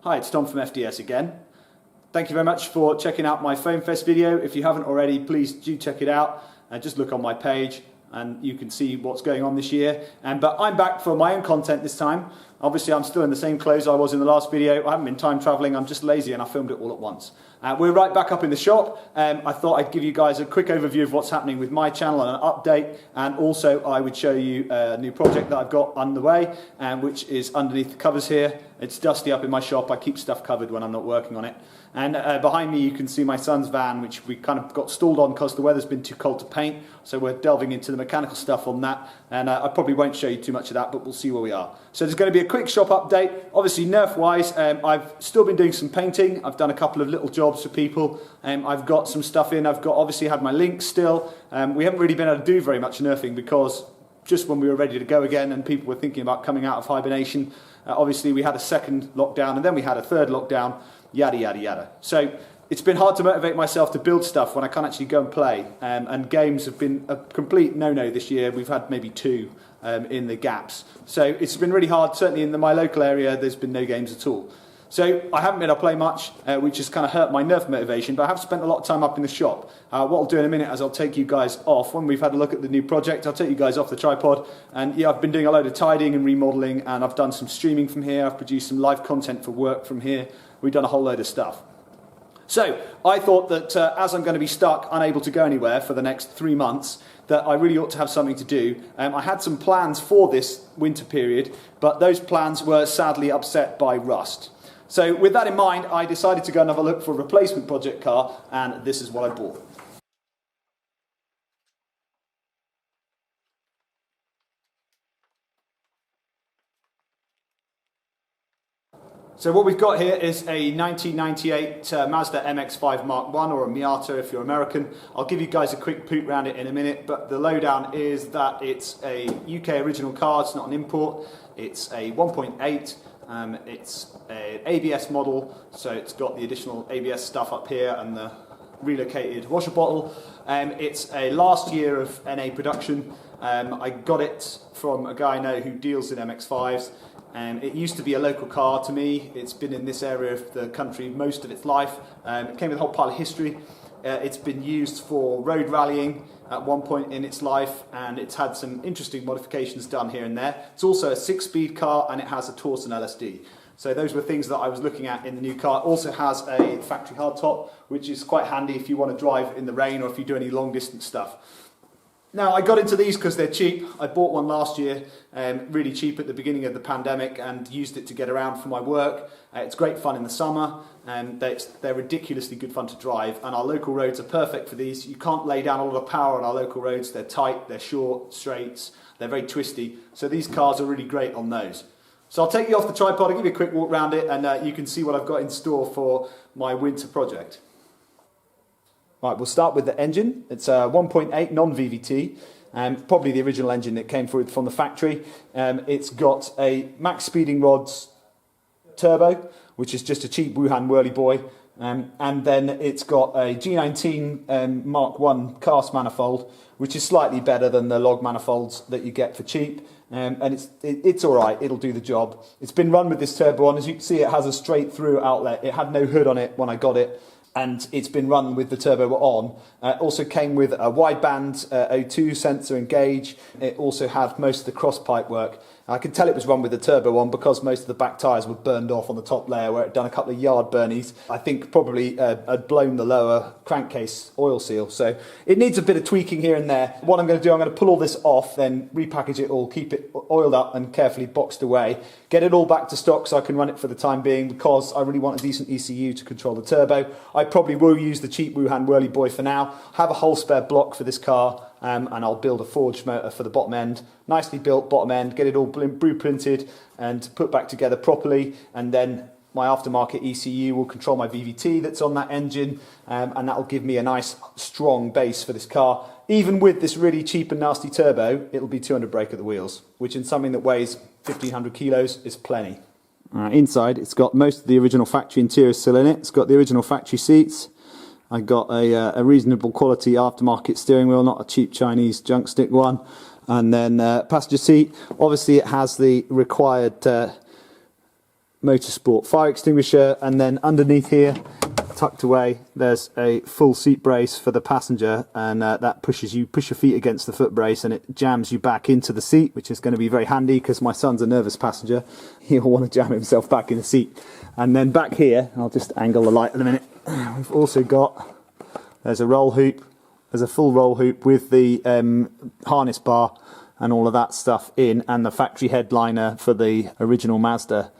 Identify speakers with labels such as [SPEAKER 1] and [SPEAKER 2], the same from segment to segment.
[SPEAKER 1] Hi, it's Tom from FDS again. Thank you very much for checking out my Foam Fest video. If you haven't already, please do check it out and just look on my page and you can see what's going on this year. But I'm back for my own content this time. Obviously I'm still in the same clothes I was in the last video. I haven't been time traveling, I'm just lazy and I filmed it all at once. We're right back up in the shop. I thought I'd give you guys a quick overview of what's happening with my channel and an update, and also I would show you a new project that I've got underway, which is underneath the covers here. It's dusty up in my shop. I keep stuff covered when I'm not working on it. And behind me you can see my son's van, which we kind of got stalled on because the weather's been too cold to paint, so we're delving into the mechanical stuff on that, and I probably won't show you too much of that, but we'll see where we are. So there's going to be a quick shop update. Obviously Nerf wise, I've still been doing some painting. I've done a couple of little jobs for people. I've got some stuff in. I've got obviously had my links still. We haven't really been able to do very much nerfing because just when we were ready to go again and people were thinking about coming out of hibernation, obviously we had a second lockdown and then we had a third lockdown, yada yada yada. So it's been hard to motivate myself to build stuff when I can't actually go and play, and games have been a complete no-no this year. We've had maybe two in the gaps, so it's been really hard. Certainly in my local area there's been no games at all. So I haven't been able to play much, which has kind of hurt my Nerf motivation, but I have spent a lot of time up in the shop. What I'll do in a minute is I'll take you guys off. When we've had a look at the new project, I'll take you guys off the tripod. And yeah, I've been doing a load of tidying and remodeling, and I've done some streaming from here. I've produced some live content for work from here. We've done a whole load of stuff. So I thought that as I'm going to be stuck, unable to go anywhere for the next 3 months, that I really ought to have something to do. I had some plans for this winter period, but those plans were sadly upset by rust. So with that in mind, I decided to go and have a look for a replacement project car, and this is what I bought. So what we've got here is a 1998 Mazda MX-5 Mark I, or a Miata if you're American. I'll give you guys a quick poop round it in a minute, but the lowdown is that it's a UK original car, it's not an import. It's a 1.8, it's an ABS model, so it's got the additional ABS stuff up here and the relocated washer bottle. It's a last year of NA production. I got it from a guy I know who deals in MX-5s. It used to be a local car to me. It's been in this area of the country most of its life. It came with a whole pile of history. It's been used for road rallying at one point in its life, and it's had some interesting modifications done here and there. It's also a 6-speed car, and it has a Torsen LSD. So those were things that I was looking at in the new car. It also has a factory hardtop, which is quite handy if you want to drive in the rain or if you do any long distance stuff. Now, I got into these because they're cheap. I bought one last year, really cheap at the beginning of the pandemic, and used it to get around for my work. It's great fun in the summer, and they're ridiculously good fun to drive, and our local roads are perfect for these. You can't lay down a lot of power on our local roads. They're tight, they're short, straights, they're very twisty, so these cars are really great on those. So I'll take you off the tripod, I'll give you a quick walk around it, and you can see what I've got in store for my winter project. Right, we'll start with the engine. It's a 1.8 non-VVT, probably the original engine that came through from the factory. It's got a max speeding rods turbo, which is just a cheap Wuhan whirly boy, and then it's got a G19 Mark I cast manifold, which is slightly better than the log manifolds that you get for cheap, and it's all right, it'll do the job. It's been run with this turbo on. As you can see, it has a straight through outlet. It had no hood on it when I got it, and it's been run with the turbo on. It also came with a wideband O2 sensor and gauge. It also had most of the cross pipe work. I could tell it was run with the turbo on because most of the back tyres were burned off on the top layer where it had done a couple of yard burnies. I think probably had blown the lower crankcase oil seal. So it needs a bit of tweaking here and there. What I'm going to do, I'm going to pull all this off, then repackage it all, keep it oiled up and carefully boxed away, get it all back to stock so I can run it for the time being, because I really want a decent ECU to control the turbo. I probably will use the cheap Wuhan whirly boy for now, have a whole spare block for this car, and I'll build a forged motor for the bottom end, nicely built bottom end, get it all blueprinted and put back together properly, and then my aftermarket ECU will control my VVT that's on that engine, and that will give me a nice strong base for this car. Even with this really cheap and nasty turbo, it'll be 200 brake at the wheels, which in something that weighs 1,500 kilos is plenty. Inside, it's got most of the original factory interior still in it. It's got the original factory seats. I got a reasonable quality aftermarket steering wheel, not a cheap Chinese junk stick one. And then passenger seat, obviously it has the required Motorsport fire extinguisher, and then underneath here, tucked away, there's a full seat brace for the passenger, and that push your feet against the foot brace and it jams you back into the seat, which is going to be very handy because my son's a nervous passenger. He'll want to jam himself back in the seat. And then back here, I'll just angle the light in a minute, we've also got, there's a roll hoop, there's a full roll hoop with the harness bar and all of that stuff in, and the factory headliner for the original Mazda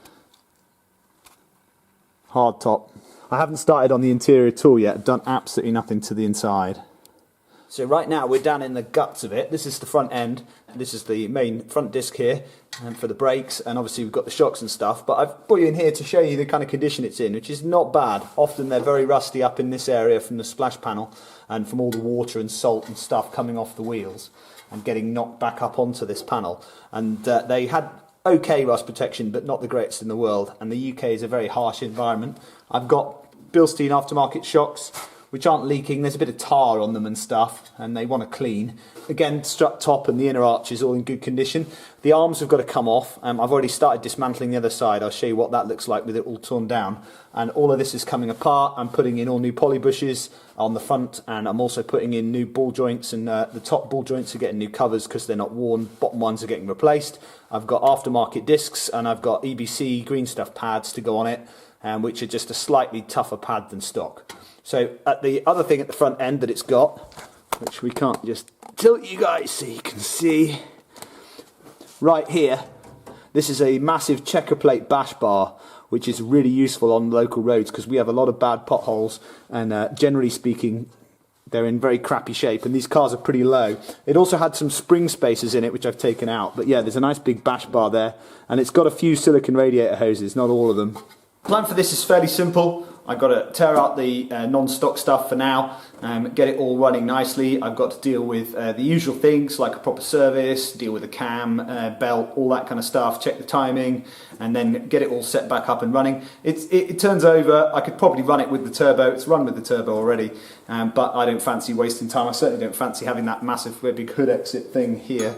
[SPEAKER 1] hard top. I haven't started on the interior at all yet, I've done absolutely nothing to the inside. So right now we're down in the guts of it. This is the front end, this is the main front disc here for the brakes, and obviously we've got the shocks and stuff, but I've brought you in here to show you the kind of condition it's in, which is not bad. Often they're very rusty up in this area from the splash panel and from all the water and salt and stuff coming off the wheels and getting knocked back up onto this panel. And they had okay rust protection, but not the greatest in the world, and the UK is a very harsh environment. I've got Bilstein aftermarket shocks, which aren't leaking. There's a bit of tar on them and stuff, and they want to clean. Again, strut top and the inner arch is all in good condition. The arms have got to come off. I've already started dismantling the other side. I'll show you what that looks like with it all torn down. And all of this is coming apart. I'm putting in all new poly bushes on the front, and I'm also putting in new ball joints, and the top ball joints are getting new covers because they're not worn. Bottom ones are getting replaced. I've got aftermarket discs, and I've got EBC green stuff pads to go on it, which are just a slightly tougher pad than stock. So at the other thing at the front end that it's got, which we can't just tilt you guys so you can see, right here, this is a massive checker plate bash bar, which is really useful on local roads because we have a lot of bad potholes, and generally speaking they're in very crappy shape, and these cars are pretty low. It also had some spring spacers in it which I've taken out, but yeah, there's a nice big bash bar there, and it's got a few silicone radiator hoses, not all of them. Plan for this is fairly simple. I've got to tear out the non-stock stuff for now, get it all running nicely. I've got to deal with the usual things like a proper service, deal with the cam, belt, all that kind of stuff, check the timing, and then get it all set back up and running. It turns over. I could probably run it with the turbo. It's run with the turbo already, but I don't fancy wasting time. I certainly don't fancy having that massive big hood exit thing here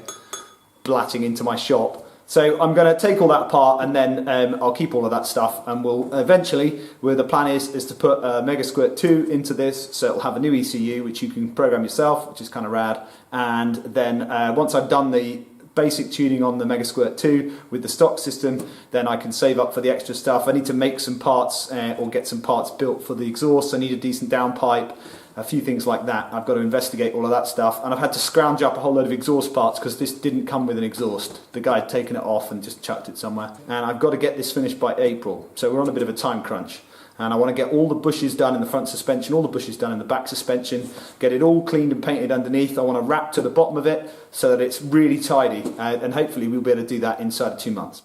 [SPEAKER 1] blatting into my shop. So I'm going to take all that apart, and then I'll keep all of that stuff, and we'll eventually, where the plan is to put a Mega Squirt 2 into this, so it'll have a new ECU which you can program yourself, which is kind of rad. And then once I've done the basic tuning on the Mega Squirt 2 with the stock system, then I can save up for the extra stuff. I need to make some parts or get some parts built for the exhaust. I need a decent downpipe, a few things like that. I've got to investigate all of that stuff, and I've had to scrounge up a whole load of exhaust parts because this didn't come with an exhaust. The guy had taken it off and just chucked it somewhere, and I've got to get this finished by April, so we're on a bit of a time crunch. And I want to get all the bushes done in the front suspension, all the bushes done in the back suspension, get it all cleaned and painted underneath. I want to wrap to the bottom of it so that it's really tidy, and hopefully we'll be able to do that inside of 2 months.